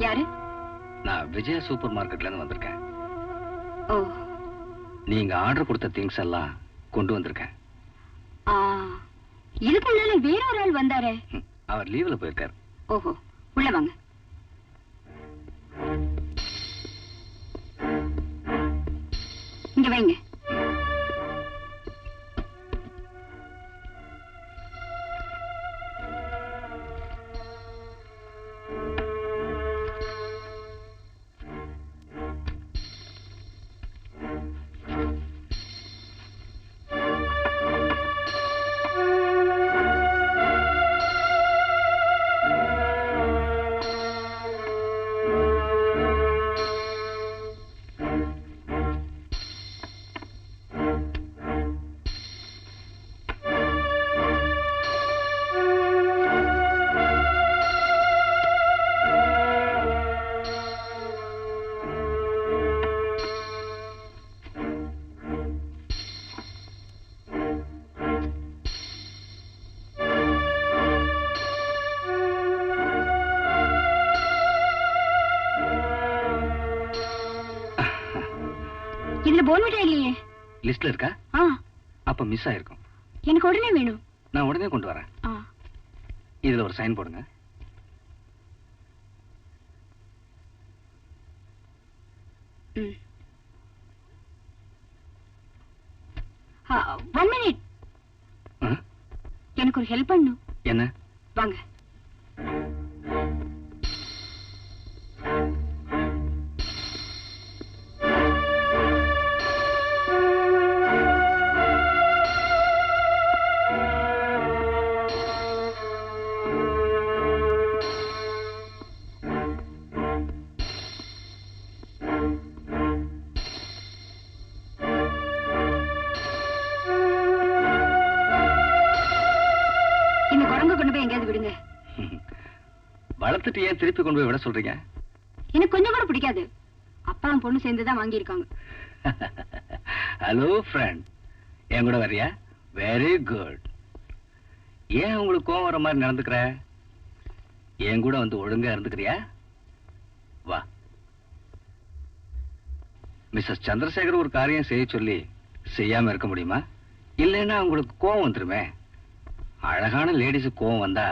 யாரு? நான் விஜயா சூப்பர் மார்க்கெட்ல இருந்து வந்திருக்கேன். ஓ, நீங்க ஆர்டர் கொடுத்த திங்ஸ் எல்லாம் கொண்டு வந்திருக்கேன். இதுக்கு முன்னால வேற ஒரு ஆள் வந்தாரே. அவர் லீவ்ல போயிருக்காரு. ஓஹோ, உள்ள வாங்க. இங்க வைங்க. இதுல போன்விட்டா இல்லையே. லிஸ்ட்ல இருக்கா? அப்ப மிஸ் ஆயிருக்கும். எனக்கு உடனே வேணும். நான் உடனே கொண்டு வரேன். இதுல ஒரு சைன் போடுங்க. One minute. எனக்கு ஒரு ஹெல்ப் பண்ணும். என்ன? வாங்க. வளர்த்துட்டு ஏன் திருப்பி கொண்டு போய் விட சொல்றீங்க? எனக்கு கொஞ்சம் கூட பிடிக்காது. அப்பாவும் பொண்ணு சேர்ந்துதான் வாங்கியிருக்காங்க. ஹலோ ஃப்ரெண்ட், என் கூட வரியா? Very good. ஏன் உங்களுக்கு கோவம் வர மாதிரி நடந்துக்கிற? என் கூட வந்து ஒழுங்கா இருந்துக்கிறியா? வா. மிஸ்ஸஸ் சந்திரசேகர் ஒரு காரியம் செய்ய சொல்லி செய்யாம இருக்க முடியுமா? இல்லைன்னா உங்களுக்கு கோவம் வந்துருமே. அழகான லேடிஸுக்கு கோவம் வந்தா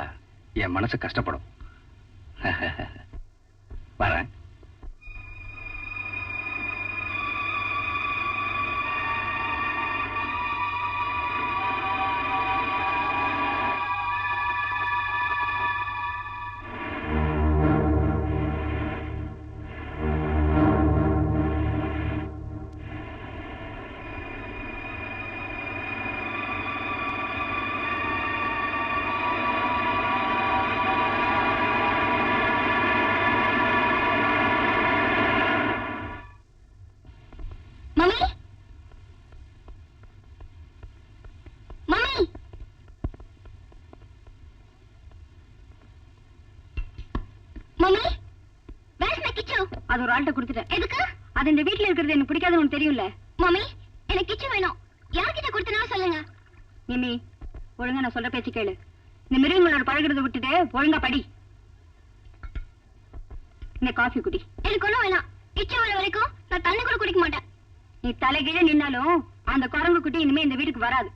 என் மனசு கஷ்டப்படும். வரேன். அது ஒரு ஆள்கிட்ட கொடுத்துட்டேன். எதுக்கு? அது இந்த வீட்டுல இருக்கிறது எனக்கு பிடிக்காதுன்னு உனக்கு தெரியும்ல. மம்மி, எனக்கு கிச்சன் வேணும். யார்கிட்ட கொடுத்தனா சொல்லுங்க. நிமி, ஒழுங்கா நான் சொல்ற பேச்சு கேளு. இந்த மிருகங்களோட பழகிறத விட்டுட்டு ஒழுங்கா படி. இந்த காஃபி குடி. எனக்கு ஒண்ணும் வேணாம். கிச்சன் வர வரைக்கும் நான் தண்ணி கூட குடிக்க மாட்டேன். நீ தலைகீழ நின்னாலும் அந்த குரங்கு குட்டி இனிமே இந்த வீட்டுக்கு வராது.